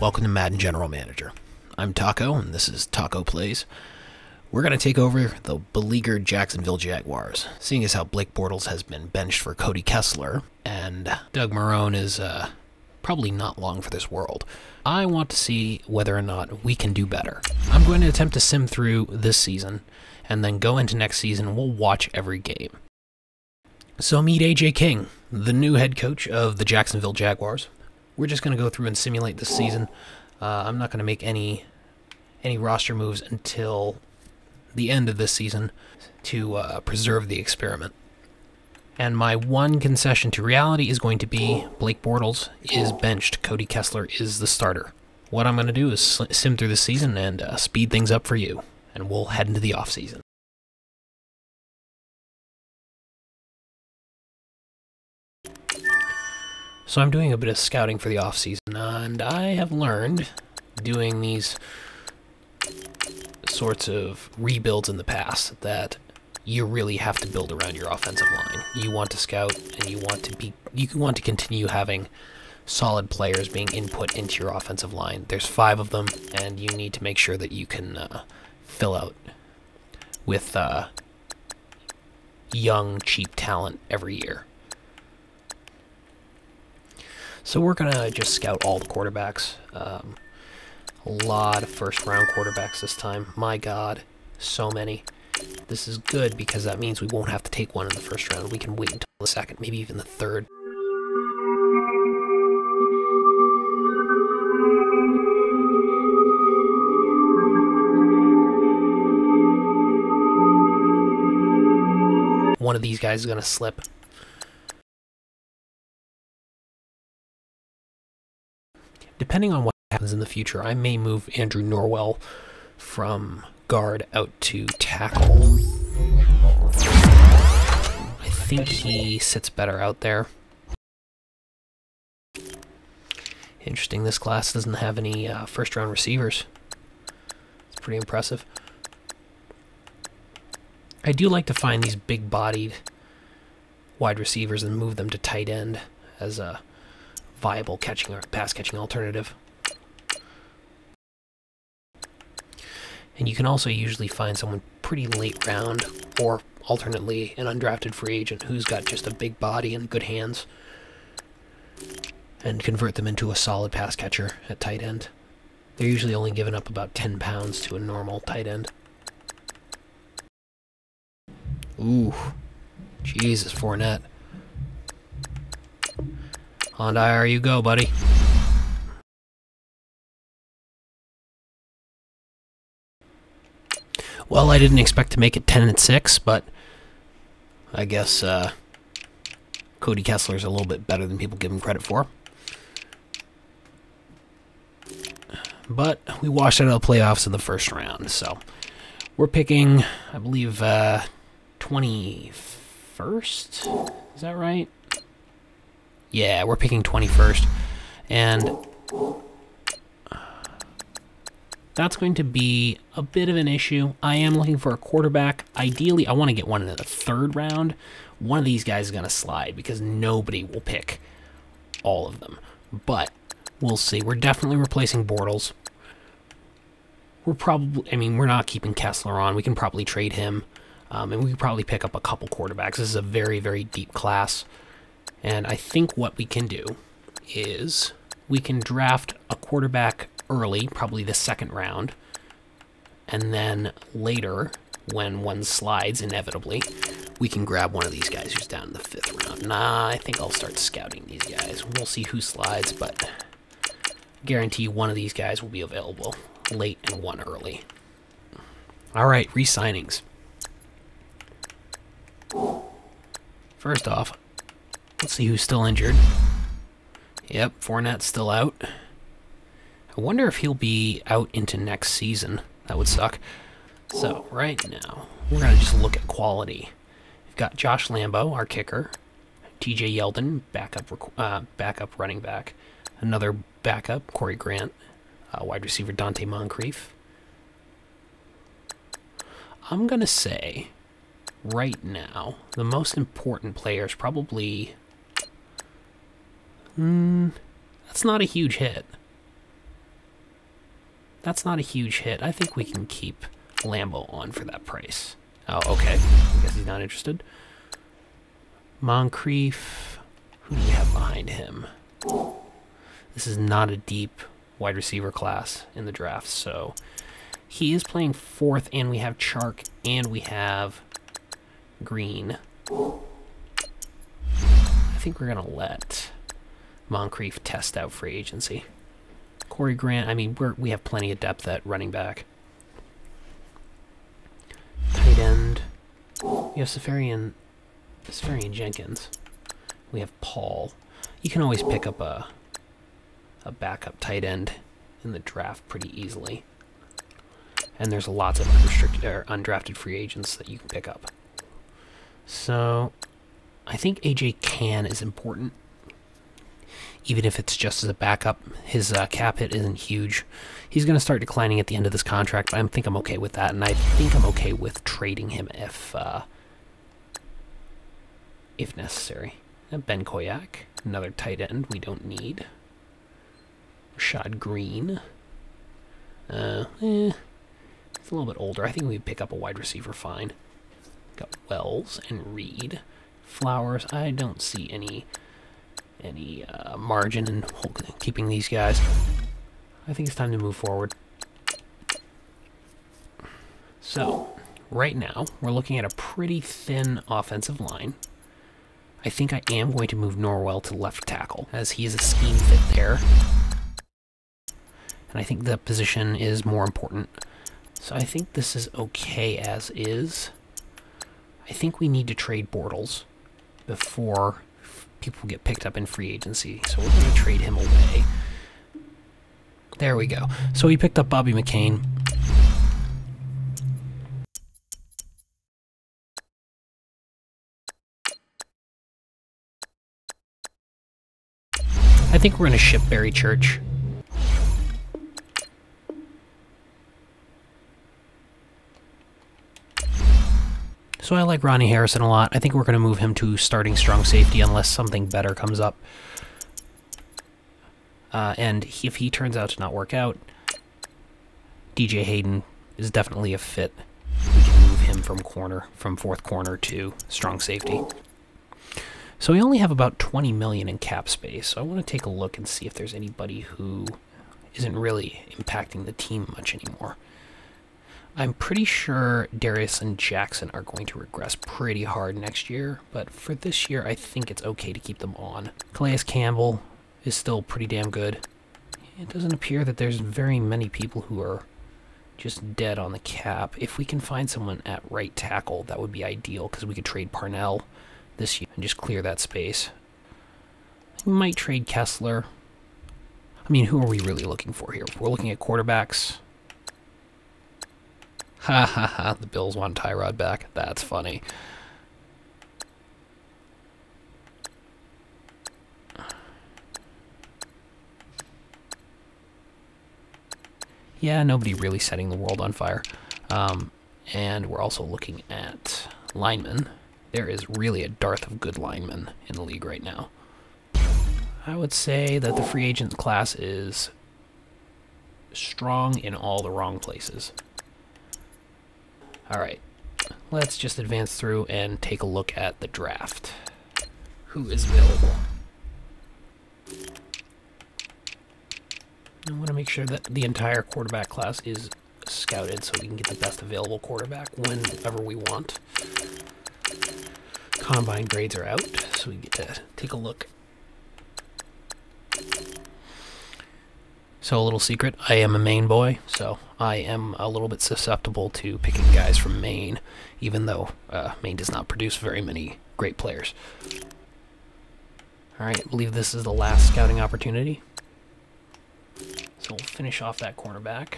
welcome to Madden General Manager. I'm Taco, and this is Taco Plays. We're going to take over the beleaguered Jacksonville Jaguars, seeing as how Blake Bortles has been benched for Cody Kessler, and Doug Marrone is probably not long for this world. I want to see whether or not we can do better. I'm going to attempt to sim through this season, and then go into next season, and we'll watch every game. So meet AJ King, the new head coach of the Jacksonville Jaguars. We're just going to go through and simulate this season. I'm not going to make any roster moves until the end of this season to preserve the experiment. And my one concession to reality is going to be Blake Bortles is benched. Cody Kessler is the starter. What I'm going to do is sim through the season and speed things up for you. And we'll head into the offseason. So I'm doing a bit of scouting for the offseason, and I have learned, doing these sorts of rebuilds in the past, that you really have to build around your offensive line. You want to scout, and you want to continue having solid players being input into your offensive line. There's 5 of them, and you need to make sure that you can fill out with young, cheap talent every year. So we're going to just scout all the quarterbacks. A lot of first-round quarterbacks this time. My God, so many. This is good because that means we won't have to take one in the first round. We can wait until the second, maybe even the third. One of these guys is going to slip. Depending on what happens in the future, I may move Andrew Norwell from guard out to tackle. I think he sits better out there. Interesting, this class doesn't have any first-round receivers. It's pretty impressive. I do like to find these big-bodied wide receivers and move them to tight end as a viable pass-catching alternative. And you can also usually find someone pretty late round, or alternately an undrafted free agent who's got just a big body and good hands, and convert them into a solid pass catcher at tight end. They're usually only giving up about 10 pounds to a normal tight end. Ooh, Jesus, Fournette. On IR you go, buddy. Well, I didn't expect to make it 10-6, but I guess Cody Kessler's a little bit better than people give him credit for. But we washed out of the playoffs in the first round, so we're picking, I believe, 21st? Is that right? Yeah, we're picking 21st, and that's going to be a bit of an issue. I am looking for a quarterback. Ideally, I want to get one in the 3rd round. One of these guys is going to slide because nobody will pick all of them, but we'll see. We're definitely replacing Bortles. We're not keeping Kessler on. We can probably trade him, and we can probably pick up a couple quarterbacks. This is a very, very deep class. And I think what we can do is we can draft a quarterback early, probably the 2nd round, and then later, when one slides inevitably, we can grab one of these guys who's down in the 5th round. Nah, I think I'll start scouting these guys. We'll see who slides, but guarantee one of these guys will be available late and one early. All right, re-signings. First off, let's see who's still injured. Yep, Fournette's still out. I wonder if he'll be out into next season. That would suck. So, right now, we're going to just look at quality. We've got Josh Lambo, our kicker. TJ Yeldon, backup running back. Another backup, Corey Grant. Wide receiver, Dante Moncrief. I'm going to say, right now, the most important player is probably... that's not a huge hit. That's not a huge hit. I think we can keep Lambo on for that price. Oh, okay. I guess he's not interested. Moncrief. Who do we have behind him? This is not a deep wide receiver class in the draft, so he is playing fourth, and we have Chark, and we have Green. I think we're going to let Moncrief test out free agency. Corey Grant, I mean, we have plenty of depth at running back. Tight end. We have Safarian Jenkins. We have Paul. You can always pick up a backup tight end in the draft pretty easily. And there's lots of undrafted free agents that you can pick up. So, I think AJ Can is important. Even if it's just as a backup, his cap hit isn't huge. He's going to start declining at the end of this contract, but I think I'm okay with that, and I think I'm okay with trading him if necessary. And Ben Koyak, another tight end we don't need. Rashad Green. He's a little bit older. I think we pick up a wide receiver fine. Got Wells and Reed. Flowers, I don't see any margin in keeping these guys. I think it's time to move forward. So, right now, we're looking at a pretty thin offensive line. I think I am going to move Norwell to left tackle, as he is a scheme fit there. And I think the position is more important. So I think this is okay as is. I think we need to trade Bortles before people get picked up in free agency, so we're going to trade him away. There we go. So we picked up Bobby McCain. I think we're going to ship Barry Church. So I like Ronnie Harrison a lot. I think we're going to move him to starting strong safety unless something better comes up. And if he turns out to not work out, DJ Hayden is definitely a fit. We can move him from fourth corner to strong safety. So we only have about 20 million in cap space. So I want to take a look and see if there's anybody who isn't really impacting the team much anymore. I'm pretty sure Darius and Jackson are going to regress pretty hard next year, but for this year, I think it's okay to keep them on. Calais Campbell is still pretty damn good. It doesn't appear that there's very many people who are just dead on the cap. If we can find someone at right tackle, that would be ideal, because we could trade Parnell this year and just clear that space. We might trade Kessler. I mean, who are we really looking for here? We're looking at quarterbacks. Ha ha ha, the Bills want Tyrod back. That's funny. Yeah, nobody really setting the world on fire. And we're also looking at linemen. There is really a dearth of good linemen in the league right now. I would say that the free agent class is strong in all the wrong places. Alright, let's just advance through and take a look at the draft. Who is available? I want to make sure that the entire quarterback class is scouted so we can get the best available quarterback whenever we want. Combine grades are out, so we get to take a look. So a little secret, I am a Maine boy, so I am a little bit susceptible to picking guys from Maine, even though Maine does not produce very many great players. Alright, I believe this is the last scouting opportunity. So we'll finish off that cornerback.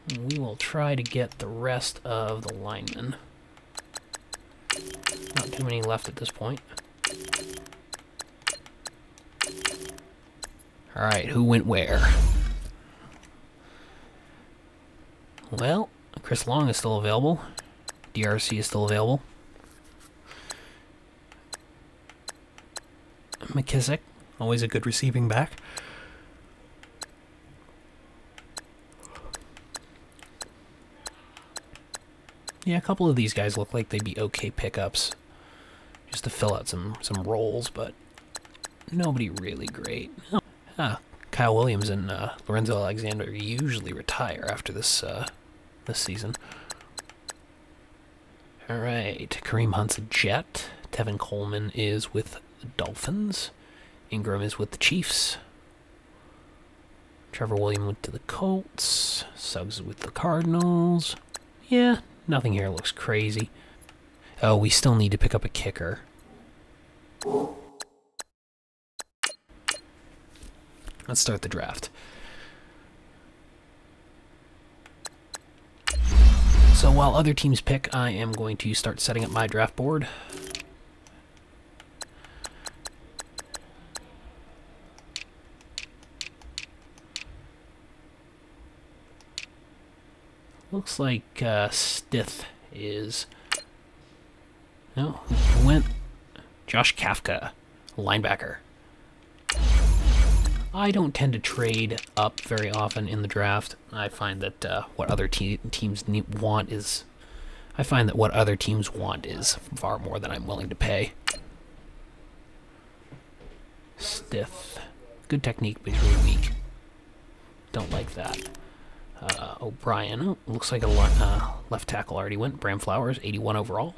And we will try to get the rest of the linemen. Not too many left at this point. Alright, who went where? Well, Chris Long is still available. DRC is still available. McKissick Always a good receiving back. Yeah, a couple of these guys look like they'd be okay pickups, just to fill out some roles, but nobody really great. Oh, Kyle Williams and Lorenzo Alexander usually retire after this season. All right, Kareem Hunt's a Jet. Tevin Coleman is with the Dolphins. Ingram is with the Chiefs. Trevor Williams went to the Colts. Suggs with the Cardinals. Yeah, nothing here looks crazy. Oh, we still need to pick up a kicker. Let's start the draft. So while other teams pick, I am going to start setting up my draft board. Looks like Stith is... No, who went? Josh Kafka, linebacker. I don't tend to trade up very often in the draft. I find that what other teams want is... I find that what other teams want is far more than I'm willing to pay. Stith. Good technique, but he's really weak. Don't like that. O'Brien. Oh, looks like a left tackle already went. Bram Flowers, 81 overall.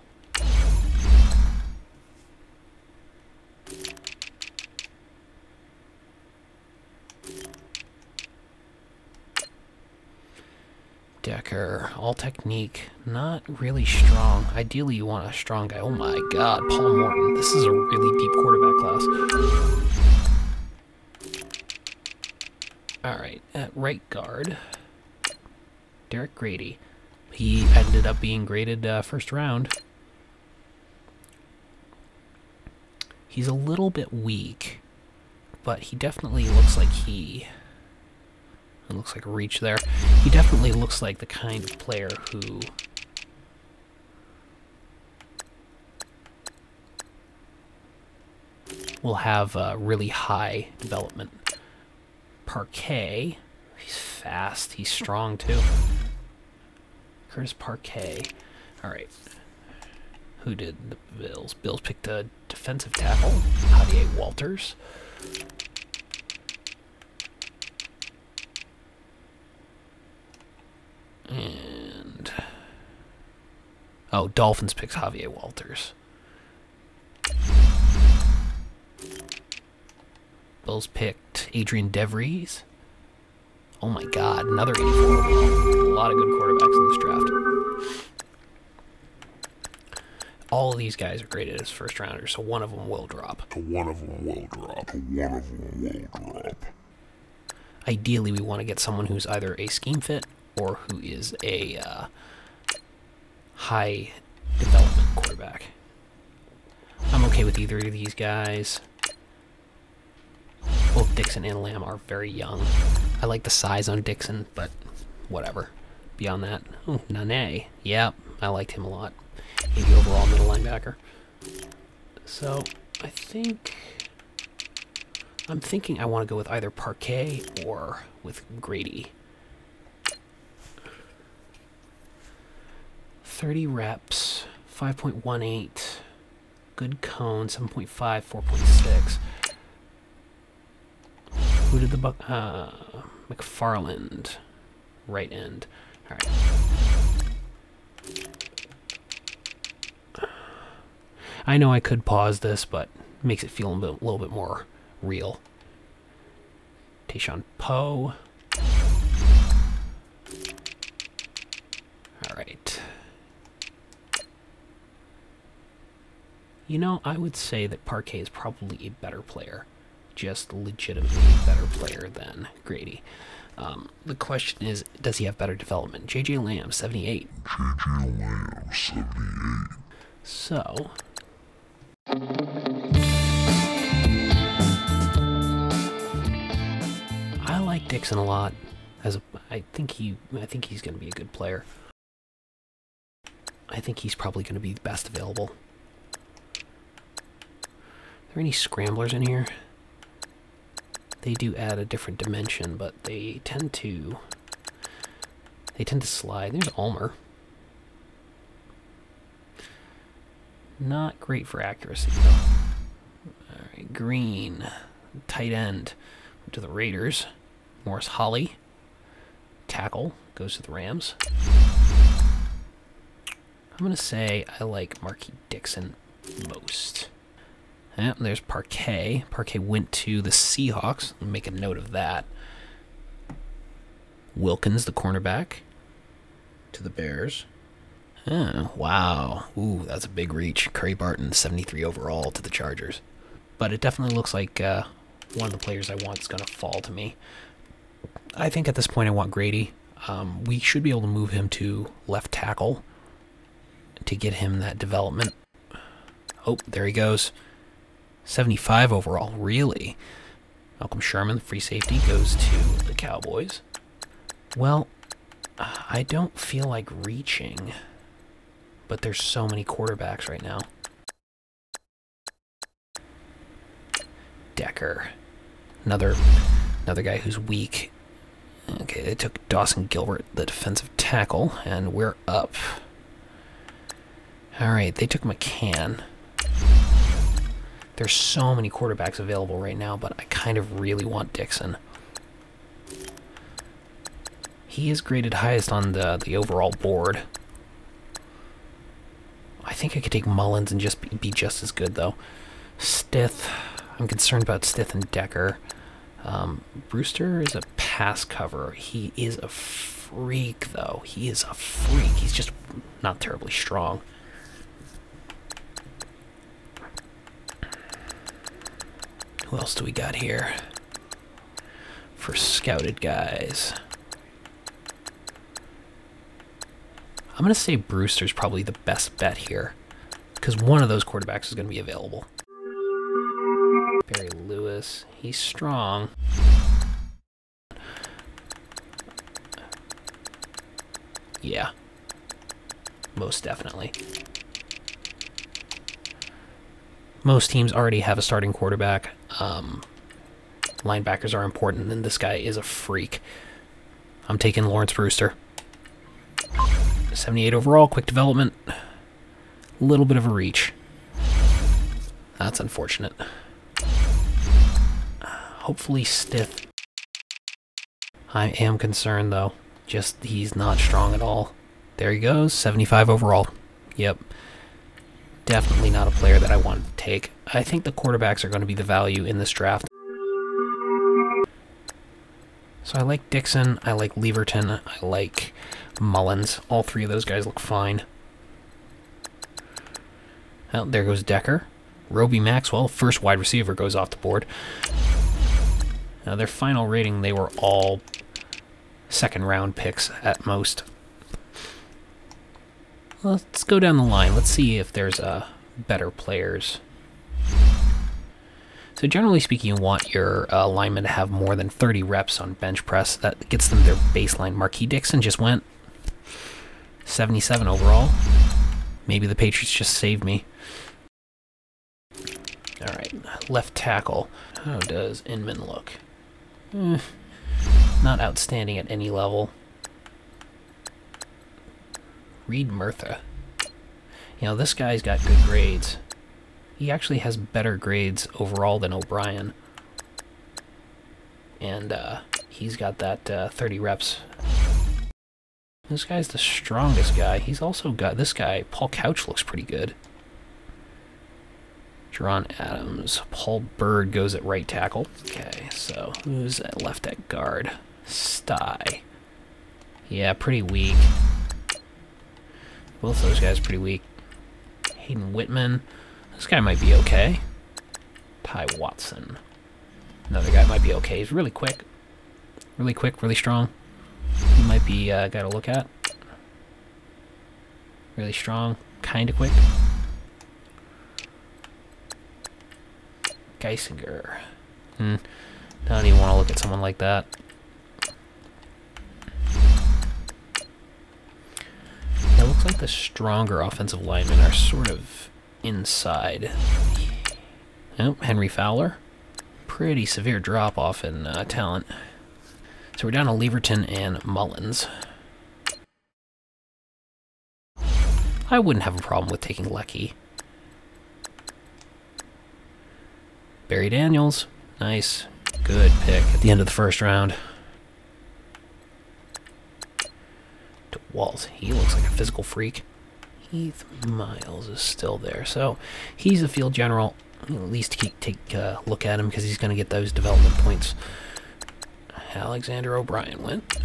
Decker, all technique, not really strong. Ideally, you want a strong guy. Oh my god, Paul Morton. This is a really deep quarterback class. Alright, at right guard, Derek Grady. He ended up being graded first round. He's a little bit weak, but he definitely looks like he... It looks like a reach there. He definitely looks like the kind of player who will have really high development. Parquet, he's fast, he's strong too. Curtis Parquet. Alright. Who did the Bills? Bills picked a defensive tackle, Javier Walters. And... oh, Dolphins picks Javier Walters. Bills picked Adrian DeVries. Oh my god, another 84 overall. A lot of good quarterbacks in this draft. All of these guys are graded as first rounders, so one of them will drop. Ideally, we want to get someone who's either a scheme fit or who is a high development quarterback. I'm okay with either of these guys. Both Dixon and Lamb are very young. I like the size on Dixon, but whatever. Beyond that, oh, Nane. Yeah, I liked him a lot. 80 overall middle linebacker. So, I'm thinking I want to go with either Parquet or with Grady. 30 reps, 5.18, good cone, 7.5, 4.6. Who did the McFarland, right end. All right. I know I could pause this, but it makes it feel a little bit more real. Tayshaun Poe. All right. You know, I would say that Parquet is probably a better player. Just legitimately a better player than Grady. The question is, does he have better development? J.J. Lamb, 78. J.J. Lamb, 78. So... I like Dixon a lot. I think he's going to be a good player. I think he's probably going to be the best available. Are there any scramblers in here? They do add a different dimension, but they tend to slide. There's Ulmer. Not great for accuracy, though. All right, Green, tight end, to the Raiders. Morris Holly, tackle, goes to the Rams. I'm going to say I like Marquis Dixon most. And there's Parquet. Parquet went to the Seahawks. I'll make a note of that. Wilkins, the cornerback, to the Bears. Oh, wow. Ooh, that's a big reach. Curry Barton, 73 overall to the Chargers. But it definitely looks like one of the players I want is going to fall to me. I think at this point I want Grady. We should be able to move him to left tackle to get him that development. Oh, there he goes. 75 overall, really? Malcolm Sherman, the free safety, goes to the Cowboys. Well, I don't feel like reaching, but there's so many quarterbacks right now. Decker, another guy who's weak. Okay, they took Dawson Gilbert, the defensive tackle, and we're up. All right, they took McCann. There's so many quarterbacks available right now, but I kind of really want Dixon. He is graded highest on the overall board. I think I could take Mullins and just be just as good, though. Stith, I'm concerned about Stith and Decker. Brewster is a pass cover. He is a freak, though. He is a freak. He's just not terribly strong. Who else do we got here for scouted guys? I'm going to say Brewster's probably the best bet here because one of those quarterbacks is going to be available. Barry Lewis, he's strong. Yeah, most definitely. Most teams already have a starting quarterback. Linebackers are important, and this guy is a freak. I'm taking Lawrence Brewster. 78 overall, quick development. A little bit of a reach. That's unfortunate. Hopefully Stith. I am concerned, though. Just, he's not strong at all. There he goes, 75 overall. Yep. Definitely not a player that I want to take. I think the quarterbacks are going to be the value in this draft. So I like Dixon, I like Leverton, I like Mullins. All three of those guys look fine. Well, there goes Decker. Roby Maxwell, first wide receiver, goes off the board. Now their final rating, they were all second round picks at most. Let's go down the line. Let's see if there's better players. So generally speaking, you want your linemen to have more than 30 reps on bench press. That gets them their baseline. Marquis Dixon just went 77 overall. Maybe the Patriots just saved me. All right, left tackle. How does Inman look? Not outstanding at any level. Reed Murtha. You know, this guy's got good grades. He actually has better grades overall than O'Brien. And he's got that 30 reps. This guy's the strongest guy. He's also got this guy. Paul Couch looks pretty good. Jerron Adams. Paul Bird goes at right tackle. Okay, so who's at left at guard? Sty. Yeah, pretty weak. Both those guys are pretty weak. Hayden Whitman. This guy might be okay. Ty Watson. Another guy might be okay. He's really quick. Really quick, really strong. He might be a guy to look at. Really strong. Kind of quick. Geisinger. Don't even want to look at someone like that. It looks like the stronger offensive linemen are sort of inside. Oh, Henry Fowler. pretty severe drop-off in talent. So we're down to Leverton and Mullins. I wouldn't have a problem with taking Lecky. Barry Daniels. Nice. Good pick at the end of the first round. DeWalt. He looks like a physical freak. Heath Miles is still there. So he's a field general. At least take a look at him because he's going to get those development points. Alexander O'Brien went.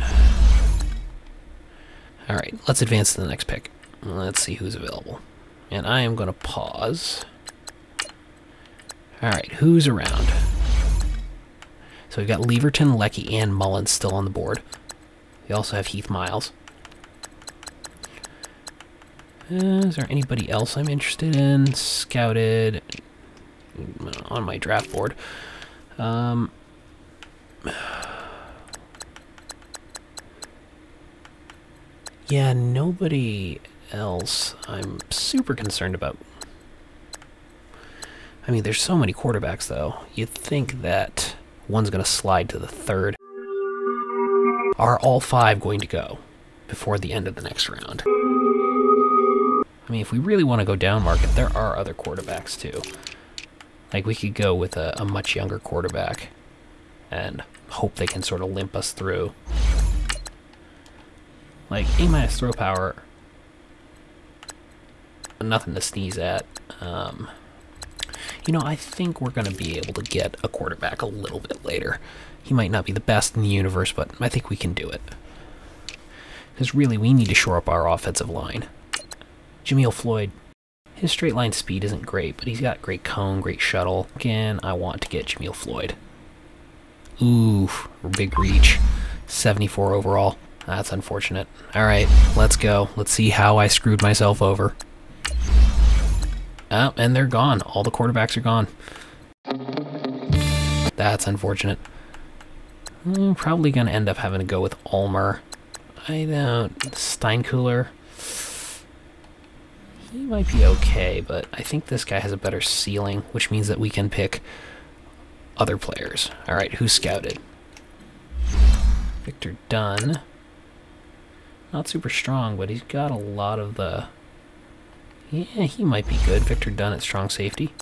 Alright, let's advance to the next pick. Let's see who's available. And I am going to pause. Alright, who's around? So we've got Leverton, Lecky, and Mullins still on the board. We also have Heath Miles. Is there anybody else I'm interested in? Scouted on my draft board. Yeah, nobody else I'm super concerned about. I mean, there's so many quarterbacks, though. You'd think that one's going to slide to the third. Are all 5 going to go before the end of the next round? I mean, if we really want to go down market, there are other quarterbacks, too. Like, we could go with a much younger quarterback and hope they can sort of limp us through. Like, A- throw power, nothing to sneeze at. You know, I think we're going to be able to get a quarterback a little bit later. He might not be the best in the universe, but I think we can do it. Because really, we need to shore up our offensive line. Jameel Floyd, his straight line speed isn't great, but he's got great cone, great shuttle. Again, I want to get Jameel Floyd. Ooh, big reach. 74 overall. That's unfortunate. Alright, let's go. Let's see how I screwed myself over. Oh, and they're gone. All the quarterbacks are gone. That's unfortunate. I'm probably going to end up having to go with Ulmer. I don't... Steinkühler. He might be okay, but I think this guy has a better ceiling, which means that we can pick other players. Alright, who's scouted? Victor Dunn. Not super strong, but he's got a lot of the... Yeah, he might be good. Victor Dunn at strong safety.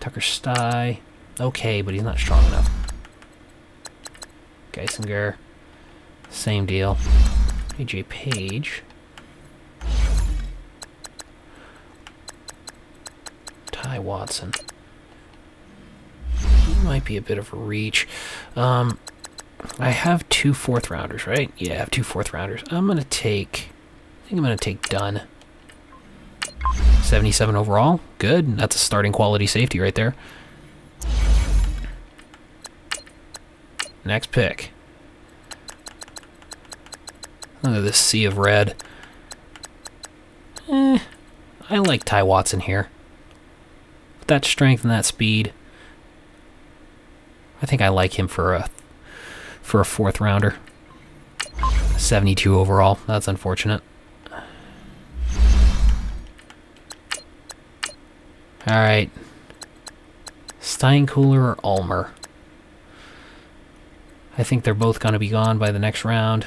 Tucker Stye. Okay, but he's not strong enough. Geisinger. Same deal. AJ Page. Ty Watson. He might be a bit of a reach. I have 2 4th-rounders, right? Yeah, I have 2 4th-rounders. I think I'm gonna take Dunn. 77 overall. Good. That's a starting quality safety right there. Next pick. Look at this sea of red. I like Ty Watson here. With that strength and that speed, I think I like him for a 4th-rounder. 72 overall. That's unfortunate. Alright. Steinkühler or Ulmer? I think they're both going to be gone by the next round.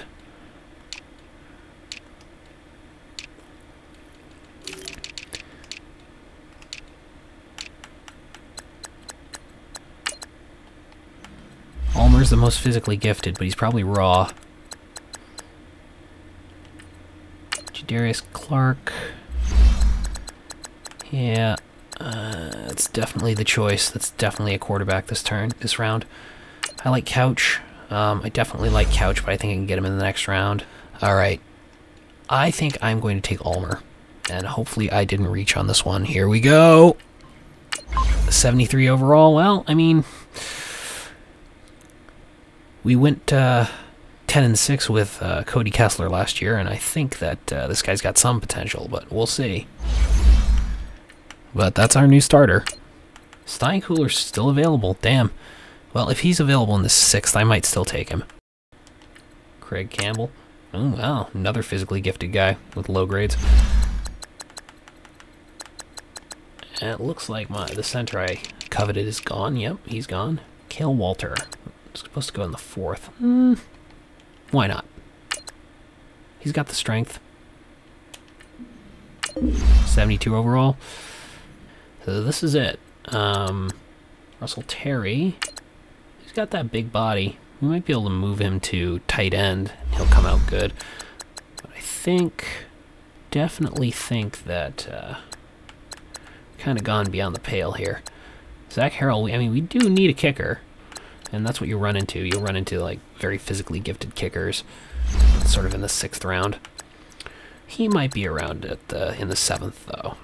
Ulmer's the most physically gifted, but he's probably raw. Jadarius Clark. Yeah. That's definitely the choice. That's definitely a quarterback this round. I like Couch. I definitely like Couch, but I think I can get him in the next round. Alright. I think I'm going to take Ulmer. And hopefully I didn't reach on this one. Here we go! 73 overall. Well, I mean... We went 10-6 with Cody Kessler last year, and I think that this guy's got some potential, but we'll see. But that's our new starter. Steinkühler's still available. Damn. Well, if he's available in the 6th, I might still take him. Craig Campbell. Oh, wow. Another physically gifted guy with low grades. And it looks like the center I coveted is gone. Yep, he's gone. Cale Walter. Supposed to go in the 4th. Why not? He's got the strength. 72 overall. So this is it. Russell Terry. He's got that big body. We might be able to move him to tight end. He'll come out good. But I definitely think that kind of gone beyond the pale here. Zach Harrell, I mean, we do need a kicker. And that's what you run into. You'll run into, like, very physically gifted kickers, sort of in the 6th round. He might be around in the 7th, though.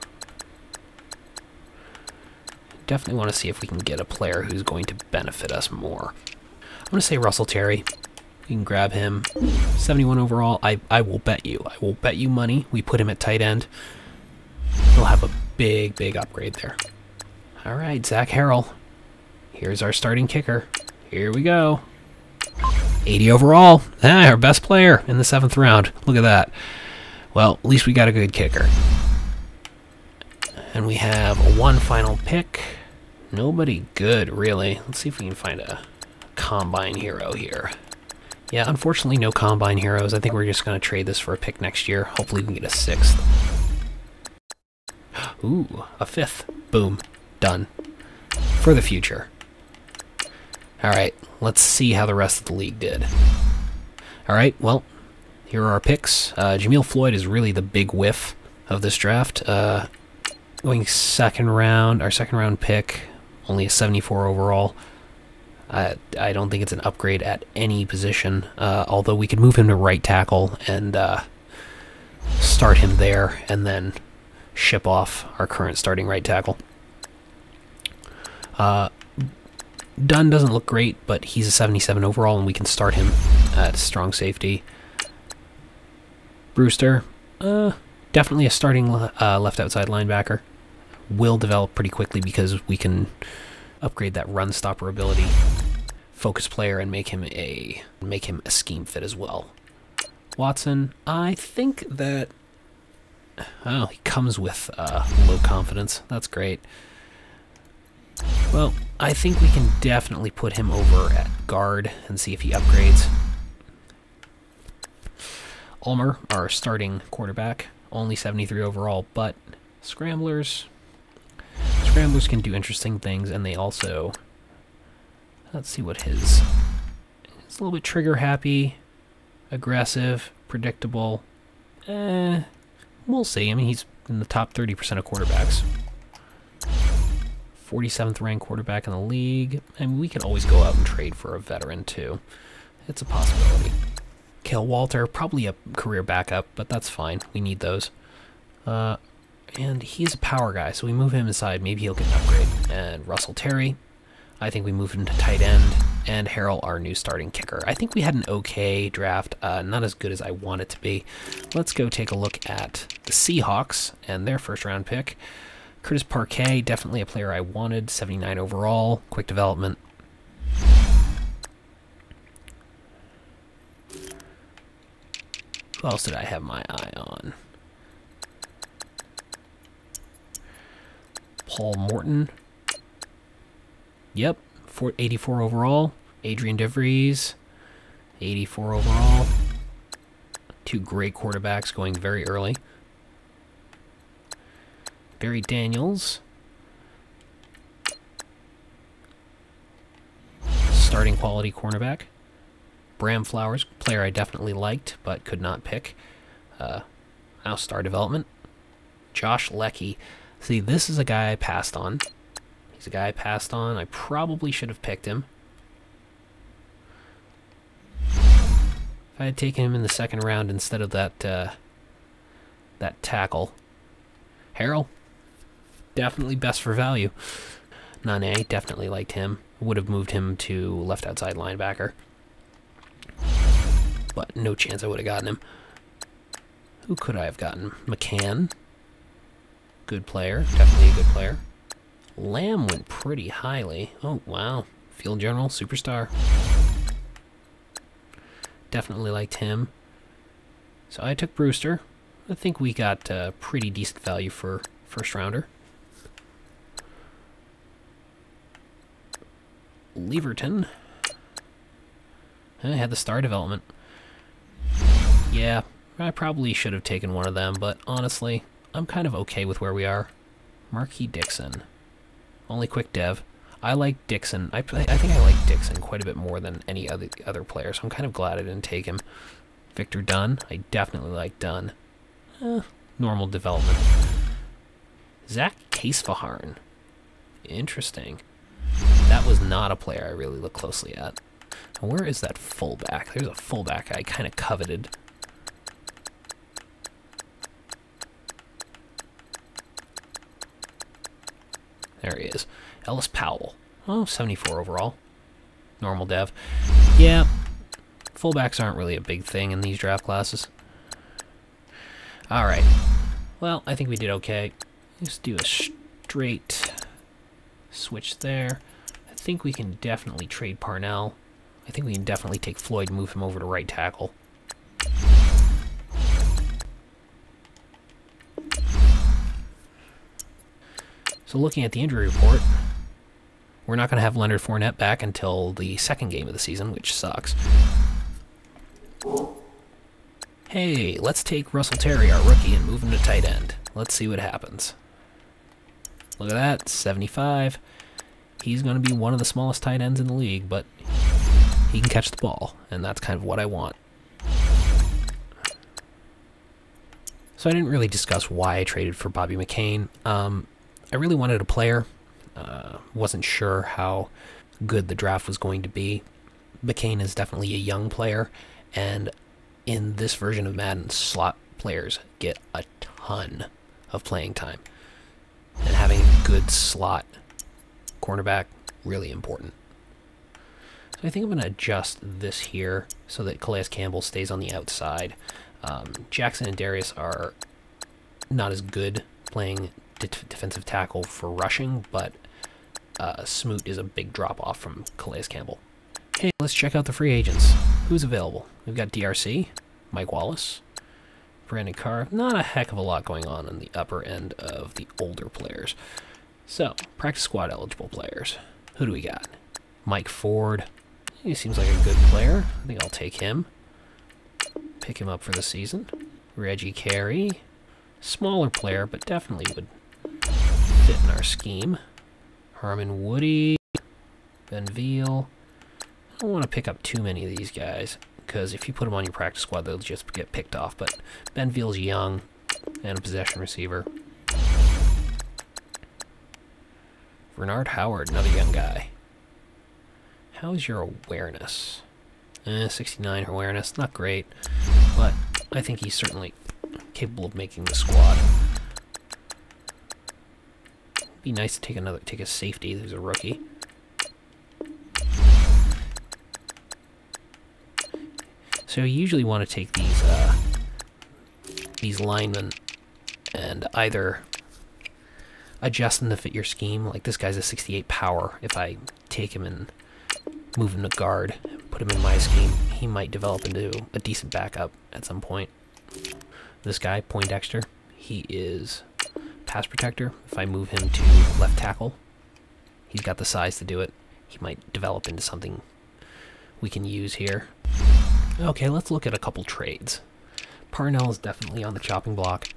Definitely want to see if we can get a player who's going to benefit us more. I'm going to say Russell Terry. You can grab him. 71 overall. I will bet you. I will bet you money we put him at tight end. He'll have a big, big upgrade there. All right, Zach Harrell. Here's our starting kicker. Here we go. 80 overall. Our best player in the 7th round. Look at that. Well, at least we got a good kicker. And we have one final pick. Nobody good, really. Let's see if we can find a combine hero here. Yeah, unfortunately, no combine heroes. I think we're just going to trade this for a pick next year. Hopefully, we can get a 6th. Ooh, a 5th. Boom. Done. For the future. Alright, let's see how the rest of the league did. Alright, well, here are our picks. Jameel Floyd is really the big whiff of this draft. Going 2nd round, our 2nd round pick, only a 74 overall. I don't think it's an upgrade at any position, although we could move him to right tackle and start him there and then ship off our current starting right tackle. Dunn doesn't look great, but he's a 77 overall, and we can start him at strong safety. Brewster, definitely a starting left outside linebacker. Will develop pretty quickly because we can upgrade that run stopper ability, focus player, and make him a scheme fit as well. Watson, I think that he comes with low confidence. That's great. Well, I think we can definitely put him over at guard and see if he upgrades. Ulmer, our starting quarterback, only 73 overall, but scramblers can do interesting things, and they also, let's see what he's a little bit trigger happy, aggressive, predictable. We'll see. I mean, he's in the top 30% of quarterbacks. 47th ranked quarterback in the league. I mean, we can always go out and trade for a veteran, too. It's a possibility. Cale Walter, probably a career backup, but that's fine. We need those. And he's a power guy, so we move him inside. Maybe he'll get an upgrade. And Russell Terry, I think we move him to tight end. And Harrell, our new starting kicker. I think we had an okay draft, not as good as I want it to be. Let's go take a look at the Seahawks and their first-round pick. Curtis Parquet, definitely a player I wanted, 79 overall, quick development. Who else did I have my eye on? Paul Morton. Yep, 84 overall. Adrian DeVries, 84 overall. Two great quarterbacks going very early. Barry Daniels. Starting quality cornerback. Bram Flowers, player I definitely liked but could not pick. Now star development. Josh Leckie. See, this is a guy I passed on. He's a guy I passed on. I probably should have picked him. If I had taken him in the 2nd round instead of that tackle. Harrell. Definitely best for value. Nane, definitely liked him. Would have moved him to left outside linebacker. But no chance I would have gotten him. Who could I have gotten? McCann. Good player. Definitely a good player. Lamb went pretty highly. Oh, wow. Field General, superstar. Definitely liked him. So I took Brewster. I think we got pretty decent value for first rounder. Leverton. I had the star development. Yeah, I probably should have taken one of them, but honestly, I'm kind of okay with where we are. Marquis Dixon. Only quick dev. I like Dixon. I think I like Dixon quite a bit more than any other player, so I'm kind of glad I didn't take him. Victor Dunn. I definitely like Dunn. Normal development. Zach Casefaharn. Interesting. That was not a player I really looked closely at. Where is that fullback? There's a fullback I kind of coveted. There he is. Ellis Powell. Oh, 74 overall. Normal dev. Yeah, fullbacks aren't really a big thing in these draft classes. Alright. Well, I think we did okay. Let's do a straight switch there. I think we can definitely trade Parnell. I think we can definitely take Floyd and move him over to right tackle. So looking at the injury report, we're not going to have Leonard Fournette back until the second game of the season, which sucks. Hey, let's take Russell Terry, our rookie, and move him to tight end. Let's see what happens. Look at that, 75. He's going to be one of the smallest tight ends in the league, but he can catch the ball, and that's kind of what I want. So I didn't really discuss why I traded for Bobby McCain. I really wanted a player. Wasn't sure how good the draft was going to be. McCain is definitely a young player, and in this version of Madden, slot players get a ton of playing time. And having a good slot cornerback, really important. So I think I'm going to adjust this here so that Calais Campbell stays on the outside. Jackson and Darius are not as good playing defensive tackle for rushing, but Smoot is a big drop-off from Calais Campbell. Okay, let's check out the free agents. Who's available? We've got DRC, Mike Wallace, Brandon Carr. Not a heck of a lot going on the upper end of the older players. So, practice squad eligible players. Who do we got? Mike Ford. He seems like a good player. I think I'll take him. Pick him up for the season. Reggie Carey. Smaller player, but definitely would fit in our scheme. Harmon Woody. Ben Veal. I don't want to pick up too many of these guys, because if you put them on your practice squad, they'll just get picked off. But Ben Veal's young and a possession receiver. Bernard Howard, another young guy. How's your awareness? 69 awareness, not great, but I think he's certainly capable of making the squad. Be nice to take a safety who's a rookie. So you usually want to take these linemen and either adjust them to fit your scheme. Like this guy's a 68 power. If I take him and move him to guard, put him in my scheme, he might develop into a decent backup at some point. This guy, Poindexter, he is pass protector. If I move him to left tackle, he's got the size to do it. He might develop into something we can use here. Okay, let's look at a couple trades. Parnell is definitely on the chopping block.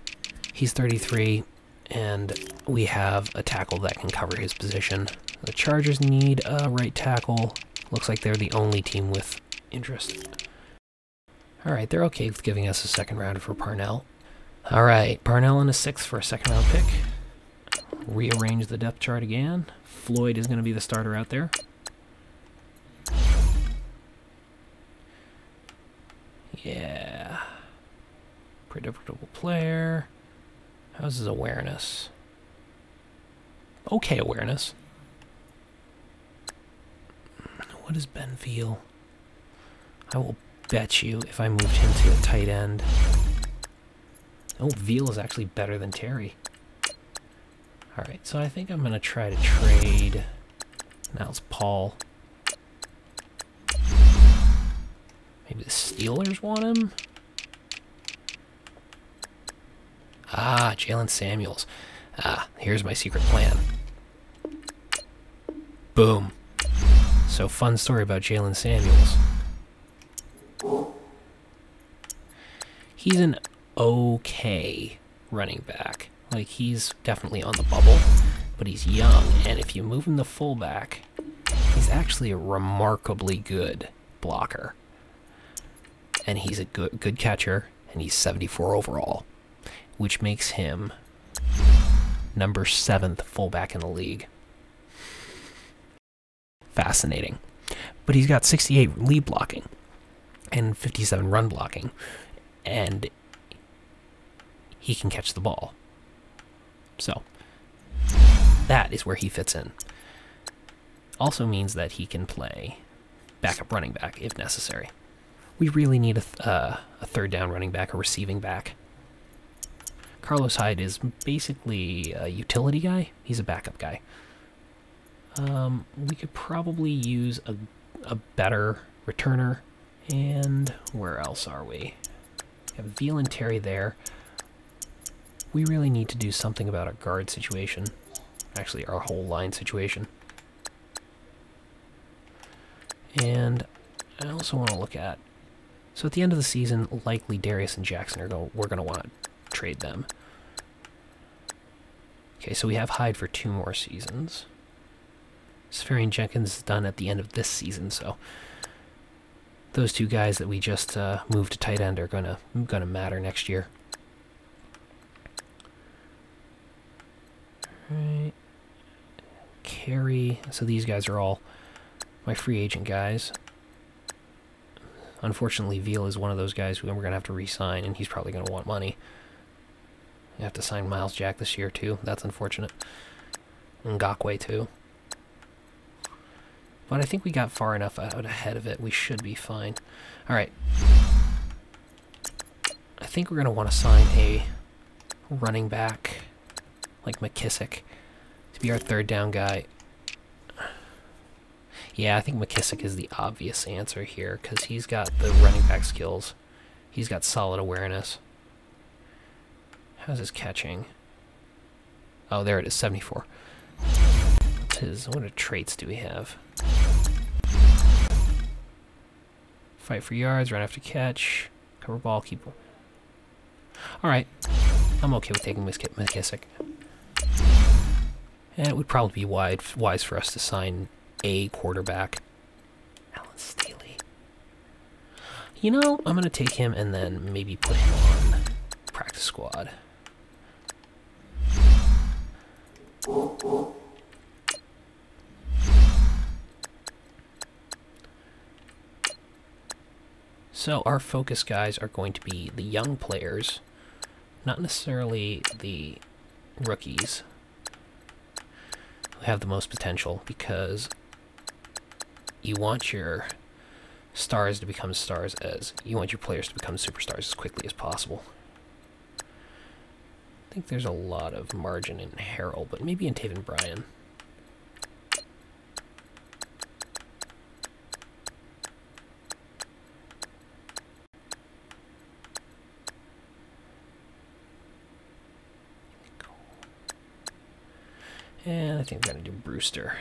He's 33, and we have a tackle that can cover his position. The Chargers need a right tackle. Looks like they're the only team with interest. Alright, they're okay with giving us a second rounder for Parnell. Alright, Parnell in a 6th for a second round pick. Rearrange the depth chart again. Floyd is going to be the starter out there. Yeah. Predictable player. How's his awareness? Okay awareness. What does Ben Veal? I will bet you if I moved him to a tight end. Oh, Veal is actually better than Terry. Alright, so I think I'm going to try to trade. Now it's Paul. Maybe the Steelers want him? Ah, Jalen Samuels. Ah, here's my secret plan. Boom. So, fun story about Jalen Samuels. He's an okay running back. Like, he's definitely on the bubble, but he's young, and if you move him to fullback, he's actually a remarkably good blocker. And he's a good catcher, and he's 74 overall, which makes him number 7th fullback in the league. Fascinating. But he's got 68 lead blocking and 57 run blocking, and he can catch the ball. So, that is where he fits in. Also means that he can play backup running back if necessary. We really need a third down running back, a receiving back. Carlos Hyde is basically a utility guy. He's a backup guy. We could probably use a better returner. And where else are we? We have Veal and Terry there. We really need to do something about our guard situation. Actually, our whole line situation. And I also want to look at... So at the end of the season, likely Darius and Jackson we're going to want to trade them. Okay, so we have Hyde for 2 more seasons. Safarian Jenkins is done at the end of this season, so those 2 guys that we just moved to tight end are gonna matter next year. Alright. Carey. So these guys are all my free agent guys. Unfortunately, Veal is one of those guys who we're going to have to re-sign, and he's probably going to want money. You have to sign Miles Jack this year, too. That's unfortunate. Ngakwe, too. But I think we got far enough out ahead of it. We should be fine. Alright. I think we're going to want to sign a running back like McKissick to be our third down guy. Yeah, I think McKissick is the obvious answer here because he's got the running back skills. He's got solid awareness. How's his catching? Oh, there it is, 74. What traits do we have? Fight for yards, run after catch, cover ball, keep... Alright, I'm okay with taking McKissick. And it would probably be wise for us to sign a quarterback. Alan Staley. You know, I'm going to take him and then maybe put him on practice squad. So our focus guys are going to be the young players, not necessarily the rookies who have the most potential, because you want your stars to become stars you want your players to become superstars as quickly as possible. I think there's a lot of margin in Harrell, but maybe in Taven Bryan. And I think we're going to do Brewster.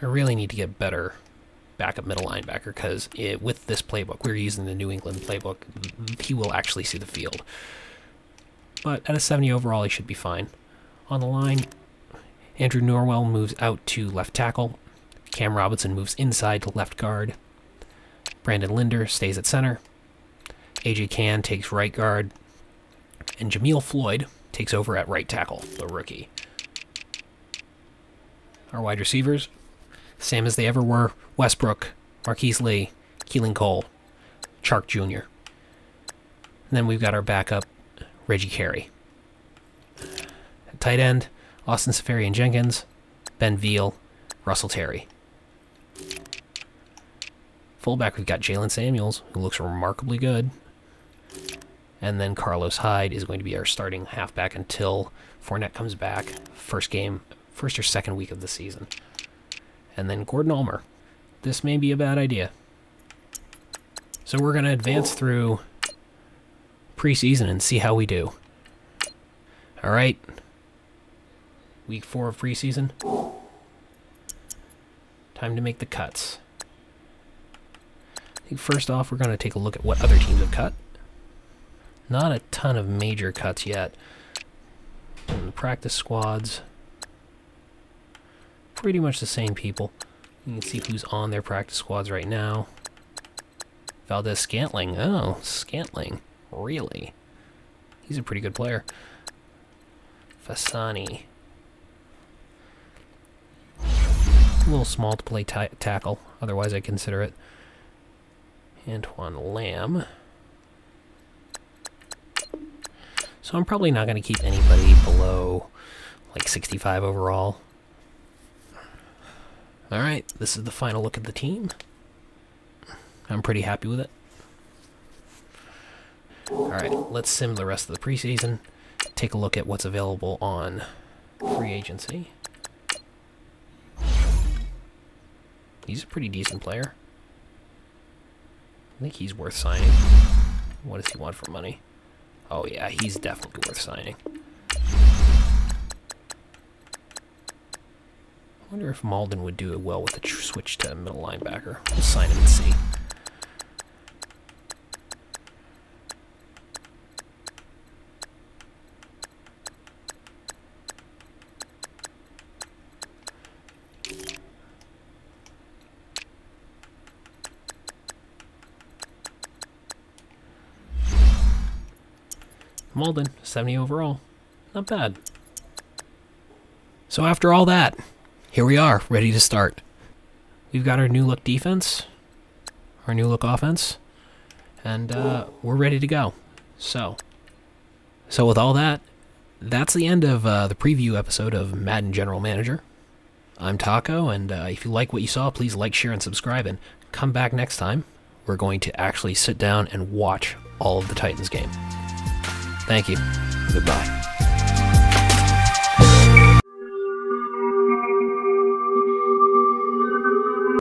I really need to get better backup middle linebacker, because with this playbook, we're using the New England playbook, he will actually see the field. But at a 70 overall, he should be fine. On the line, Andrew Norwell moves out to left tackle. Cam Robinson moves inside to left guard. Brandon Linder stays at center. AJ Cann takes right guard. And Jameel Floyd takes over at right tackle, the rookie. Our wide receivers, same as they ever were: Westbrook, Marquise Lee, Keelan Cole, Chark Jr. And then we've got our backup, Reggie Carey. At tight end, Austin Safarian Jenkins, Ben Veal, Russell Terry. Fullback, we've got Jalen Samuels, who looks remarkably good. And then Carlos Hyde is going to be our starting halfback until Fournette comes back. First or second week of the season. And then Gordon Ulmer. This may be a bad idea. So we're going to advance through preseason and see how we do. All right. Week 4 of preseason. Time to make the cuts. I think first off, we're going to take a look at what other teams have cut. Not a ton of major cuts yet. And the practice squads. Pretty much the same people. You can see who's on their practice squads right now. Valdez Scantling. Oh, Scantling. Really? He's a pretty good player. Fasani. A little small to play tackle. Otherwise, I consider it. Antoine Lamb. So I'm probably not going to keep anybody below like 65 overall. Alright, this is the final look at the team. I'm pretty happy with it. Alright, let's sim the rest of the preseason. Take a look at what's available on free agency. He's a pretty decent player. I think he's worth signing. What does he want for money? Oh yeah, he's definitely worth signing. I wonder if Malden would do it well with a switch to middle linebacker. We'll sign him and see. Malden, 70 overall. Not bad. So after all that, here we are, ready to start. We've got our new look defense, our new look offense, and we're ready to go. So with all that, that's the end of the preview episode of Madden General Manager. I'm Taco, and if you like what you saw, please like, share, and subscribe, and come back next time. We're going to actually sit down and watch all of the Titans game. Thank you. Goodbye.